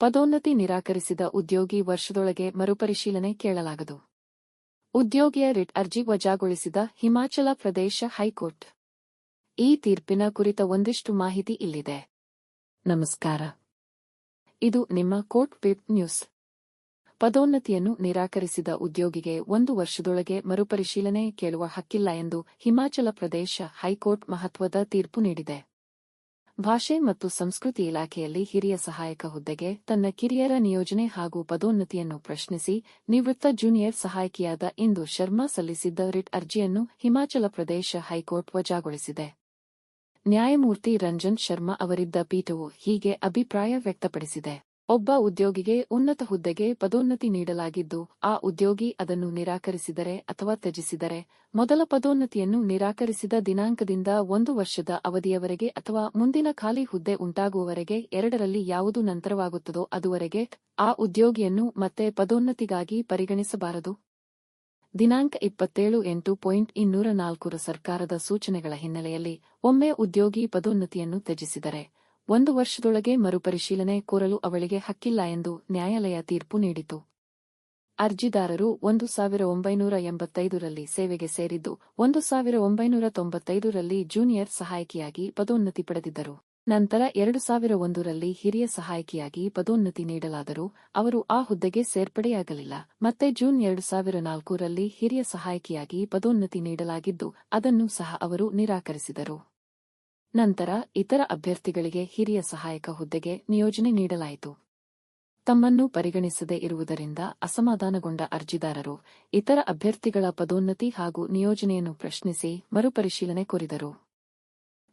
ಪದೋನ್ನತಿ ನಿರಾಕರಿಸಿದ ಉದ್ಯೋಗಿ ವರ್ಷದೊಳಗೆ ಮರುಪರಿಶೀಲನೆ ಕೇಳಲಾಗದು. ಉದ್ಯೋಗಿಯ ರಿಟ್ ಅರ್ಜಿ ವಜಾಗೊಳಿಸಿದ ಹಿಮಾಚಲ ಪ್ರದೇಶ ಹೈಕೋರ್ಟ್. ಈ ತೀರ್ಪಿನ ಕುರಿತ ಒಂದಿಷ್ಟು ಮಾಹಿತಿ ಇಲ್ಲಿದೆ. ನಮಸ್ಕಾರ. ಇದು ನಿಮ್ಮ ಕೋರ್ಟ್ ವೆಬ್ ನ್ಯೂಸ್. ಪದೋನ್ನತಿಯನ್ನು ನಿರಾಕರಿಸಿದ ಉದ್ಯೋಗಿಗೆ 1 ವರ್ಷದೊಳಗೆ ಮರುಪರಿಶೀಲನೆ ಕೇಳುವ ಹಕ್ಕಿಲ್ಲ ಎಂದು ಹಿಮಾಚಲ ಪ್ರದೇಶ ಹೈಕೋರ್ಟ್ ಮಹತ್ವದ ತೀರ್ಪು ನೀಡಿದೆ. ಭಾಷೆ ಮತ್ತು ಸಂಸ್ಕೃತಿ ಇಲಾಖೆಯಲ್ಲಿ ಹಿರಿಯ ಸಹಾಯಕ ಹುದ್ದೆಗೆ ತನ್ನ ಕಿರಿಯರ ನಿಯೋಜನೆ ಹಾಗೂ ಪದೋನ್ನತಿಯನ್ನು ಪ್ರಶ್ನಿಸಿ ನಿವೃತ್ತ ಜೂನಿಯರ್ ಸಹಾಯಕಿಯಾದ ಇಂದು ಶರ್ಮಾ ಸಲ್ಲಿಸಿದ್ದ ರಿಟ್ ಅರ್ಜಿಯನ್ನು ಹಿಮಾಚಲ ಪ್ರದೇಶ ಹೈಕೋರ್ಟ್ ವಜಾಗೊಳಿಸಿದೆ. ನ್ಯಾಯಮೂರ್ತಿ ರಂಜನ್ ಶರ್ಮಾ ಅವರಿದ್ದ ಪೀಠವು ಹೀಗೆ ಅಭಿಪ್ರಾಯ ವ್ಯಕ್ತಪಡಿಸಿದೆ. ಒಬ್ಬ ಉದ್ಯೋಗಿಗೆ ಉನ್ನತ ಹುದ್ದೆಗೆ ಪದೋನ್ನತಿ ನೀಡಲಾಗಿದ್ದು, ಆ ಉದ್ಯೋಗಿ ಅದನ್ನು ನಿರಾಕರಿಸಿದರೆ ಅಥವಾ ತ್ಯಜಿಸಿದರೆ, ಮೊದಲ ಪದೋನ್ನತಿಯನ್ನು ನಿರಾಕರಿಸಿದ ದಿನಾಂಕದಿಂದ 1 ವರ್ಷದ ಅವಧಿಯವರೆಗೆ ಅಥವಾ ಮುಂದಿನ ಖಾಲಿ ಹುದ್ದೆ ಉಂಟಾಗುವವರೆಗೆ ಎರಡರಲ್ಲಿ ಯಾವುದು ನಂತರವಾಗುತ್ತದೋ ಅದುವರೆಗೆ ಆ ಉದ್ಯೋಗಿಯನ್ನು ಮತ್ತೆ ಪದೋನ್ನತಿಗಾಗಿ ಪರಿಗಣಿಸಬಾರದು. ದಿನಾಂಕ 27/8/204 ಸರ್ಕಾರದ ಸೂಚನೆಗಳ ಹಿನ್ನೆಲೆಯಲ್ಲಿ ಒಮ್ಮೆ ಉದ್ಯೋಗಿ ಪದೋನ್ನತಿಯನ್ನು ತ್ಯಜಿಸಿದರೆ 1 ವರ್ಷದೊಳಗೆ ಮರುಪರಿಶೀಲನೆ ಕೋರಲು ಅವಳಿಗೆ ಹಕ್ಕಿಲ್ಲ ಎಂದು ನ್ಯಾಯಾಲಯ ತೀರ್ಪು ನೀಡಿತು. ಅರ್ಜಿದಾರರು 1985ರಲ್ಲಿ ಸೇವೆಗೆ ಸೇರಿದ್ದು, 1995ರಲ್ಲಿ ಜೂನಿಯರ್ ಸಹಾಯಕಿಯಾಗಿ ಪದೋನ್ನತಿ ಪಡೆದಿದ್ದರು. ನಂತರ 2001ರಲ್ಲಿ ಹಿರಿಯ ಸಹಾಯಕಿಯಾಗಿ ಪದೋನ್ನತಿ ನೀಡಲಾದರೂ ಅವರು ಆ ಹುದ್ದೆಗೆ ಸೇರ್ಪಡೆಯಾಗಲಿಲ್ಲ. ಮತ್ತೆ ಜೂನ್ 2004ರಲ್ಲಿ ಹಿರಿಯ ಸಹಾಯಕಿಯಾಗಿ ಪದೋನ್ನತಿ ನೀಡಲಾಗಿದ್ದು, ಅದನ್ನು ಸಹ ಅವರು ನಿರಾಕರಿಸಿದರು. ನಂತರ ಇತರ ಅಭ್ಯರ್ಥಿಗಳಿಗೆ ಹಿರಿಯ ಸಹಾಯಕ ಹುದ್ದೆಗೆ ನಿಯೋಜನೆ ನೀಡಲಾಯಿತು. ತಮ್ಮನ್ನು ಪರಿಗಣಿಸದೇ ಇರುವುದರಿಂದ ಅಸಮಾಧಾನಗೊಂಡ ಅರ್ಜಿದಾರರು ಇತರ ಅಭ್ಯರ್ಥಿಗಳ ಪದೋನ್ನತಿ ಹಾಗೂ ನಿಯೋಜನೆಯನ್ನು ಪ್ರಶ್ನಿಸಿ ಮರುಪರಿಶೀಲನೆ ಕೋರಿದರು.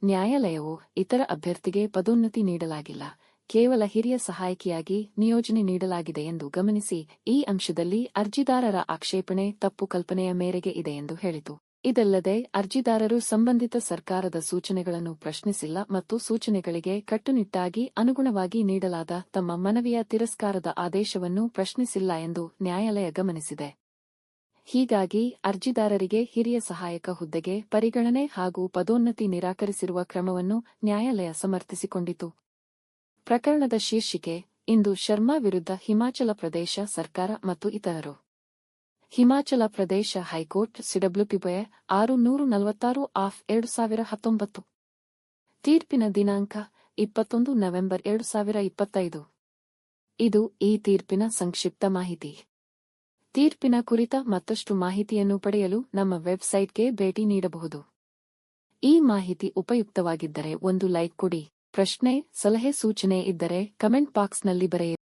ನ್ಯಾಯಾಲಯವು ಇತರ ಅಭ್ಯರ್ಥಿಗೆ ಪದೋನ್ನತಿ ನೀಡಲಾಗಿಲ್ಲ, ಕೇವಲ ಹಿರಿಯ ಸಹಾಯಕಿಯಾಗಿ ನಿಯೋಜನೆ ನೀಡಲಾಗಿದೆ ಎಂದು ಗಮನಿಸಿ ಈ ಅಂಶದಲ್ಲಿ ಅರ್ಜಿದಾರರ ಆಕ್ಷೇಪಣೆ ತಪ್ಪು ಕಲ್ಪನೆಯ ಮೇರೆಗೆ ಇದೆ ಎಂದು ಹೇಳಿತು. ಇದಲ್ಲದೆ ಅರ್ಜಿದಾರರು ಸಂಬಂಧಿತ ಸರ್ಕಾರದ ಸೂಚನೆಗಳನ್ನು ಪ್ರಶ್ನಿಸಿಲ್ಲ ಮತ್ತು ಸೂಚನೆಗಳಿಗೆ ಕಟ್ಟುನಿಟ್ಟಾಗಿ ಅನುಗುಣವಾಗಿ ನೀಡಲಾದ ತಮ್ಮ ಮನವಿಯ ತಿರಸ್ಕಾರದ ಆದೇಶವನ್ನು ಪ್ರಶ್ನಿಸಿಲ್ಲ ಎಂದು ನ್ಯಾಯಾಲಯ ಗಮನಿಸಿದೆ. ಹೀಗಾಗಿ ಅರ್ಜಿದಾರರಿಗೆ ಹಿರಿಯ ಸಹಾಯಕ ಹುದ್ದೆಗೆ ಪರಿಗಣನೆ ಹಾಗೂ ಪದೋನ್ನತಿ ನಿರಾಕರಿಸಿರುವ ಕ್ರಮವನ್ನು ನ್ಯಾಯಾಲಯ ಸಮರ್ಥಿಸಿಕೊಂಡಿತು. ಪ್ರಕರಣದ ಶೀರ್ಷಿಕೆ: ಇಂದು ಶರ್ಮಾ ವಿರುದ್ಧ ಹಿಮಾಚಲ ಪ್ರದೇಶ ಸರ್ಕಾರ ಮತ್ತು ಇತರರು. Himachal Pradesh high court CWPBY 646/2019. ತೀರ್ಪಿನ ದಿನಾಂಕ 21 ನವೆಂಬರ್ 2025. ಇದು ಈ ತೀರ್ಪಿನ ಸಂಕ್ಷಿಪ್ತ ಮಾಹಿತಿ. ತೀರ್ಪಿನ ಕುರಿತ ಮತ್ತಷ್ಟು ಮಾಹಿತಿಯನ್ನು ಪಡೆಯಲು ನಮ್ಮ ವೆಬ್ಸೈಟ್ಗೆ ಭೇಟಿ ನೀಡಬಹುದು. ಈ ಮಾಹಿತಿ ಉಪಯುಕ್ತವಾಗಿದ್ದರೆ ಒಂದು ಲೈಕ್ ಕೊಡಿ. ಪ್ರಶ್ನೆ, ಸಲಹೆ, ಸೂಚನೆ ಇದ್ದರೆ ಕಮೆಂಟ್ ಬಾಕ್ಸ್ನಲ್ಲಿ ಬರೆಯಿರಿ.